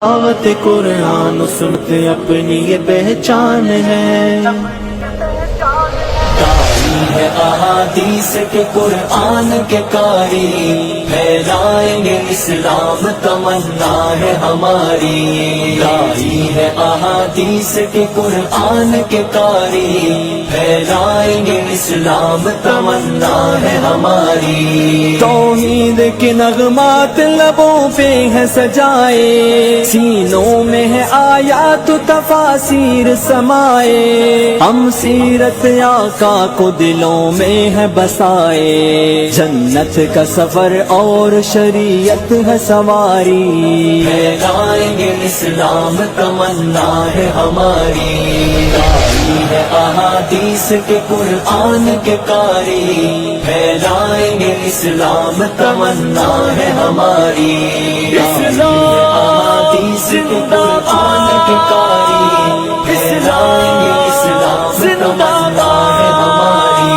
دعوت قرآن و سنت اپنی یہ پہچان ہے، داعی ہے احادیث کے قرآن کے قاری، پھیلائیں گے اسلام تمنا ہے ہماری، داعی ہے احادیث کے قرآن کے قاری، پھیلائیں گے اسلام تمنا ہے ہماری، توحید کے نغمات لبوں پہ ہے سجائے، سینوں میں ہے آیات و تفاسیر سمائے، ہم سیرت آقا کو دلوں میں ہے بسائے، جنت کا سفر اور شریعت ہے سواری، پھیلائیں گے اسلام تمنا ہے ہماری، داعی ہے احادیث کے قرآن کے قاری، پھیلائیں گے اسلام تمنا ہے ہماری، احادیث کے قرآن کے قاری، پھیلائیں گے اسلام تمنا ہے ہماری،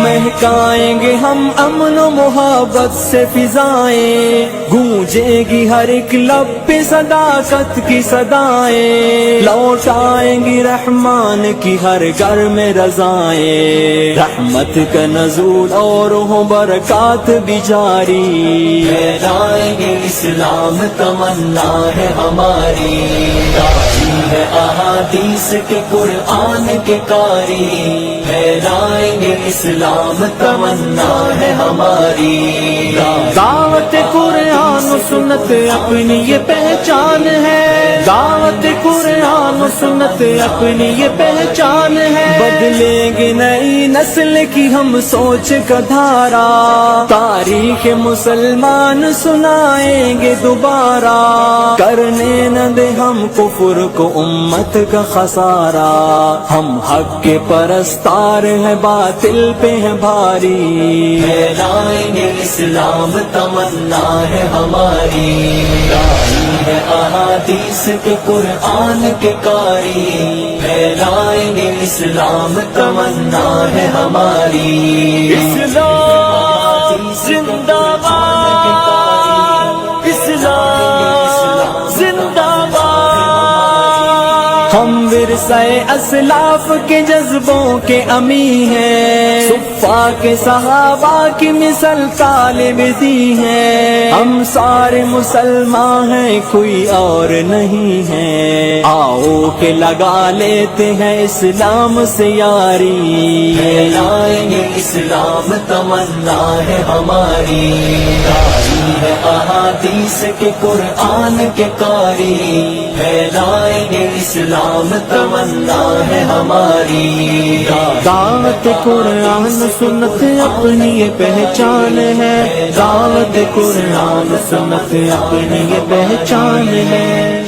مہکائیں گے ہم امن و محبت سے فضائیں، گونجے گی ہر ایک لب پہ صداقت کی صدائیں، لوٹائیں گی رحمان کی ہر گھر میں رضائیں، رحمت کا نزول اور ہو برکات بھی جاری، پھیلائیں گے اسلام تمنا ہے ہماری، داعی ہے احادیث کے قرآن کے قاری، پھیلائیں گے اسلام تمنا ہے ہماری، دعوت قرآن و سنت اپنی یہ پہچان ہے، دعوت قرآن و سنت اپنی یہ پہچان ہے، بدلیں گے نئی نسل کی ہم سوچ کا دھارا، تاریخ مسلمان سنائیں گے دوبارہ، کرنے نہ دے ہم کفر کو امت کا خسارہ، ہم حق کے پرستار ہیں باطل پہ ہیں بھاری، پھیلائیں گے اسلام تمنا ہے ہماری، داعی ہے احادیث کے قرآن کے قاری، پھیلائیں گے اسلام تمنا ہے ہماری، اسلام زندہ باد، اسلام زندہ باد، ہم ورثہ اسلاف کے جذبوں کے امی ہیں، صفا کے صحابہ کی مثل طالب دی ہیں، ہم سارے مسلمان ہیں کوئی اور نہیں ہے، آؤ کہ لگا لیتے ہیں اسلام سے یاری، پھیلائیں گے اسلام تمنا ہے ہماری، داعی ہے احادیث کے قرآن کے قاری، پھیلائیں گے اسلام تمنا ہے ہماری، دعوت قرآن سنت اپنی یہ پہچان ہے، دعوت قرآن سنت اپنی یہ پہچان ہے۔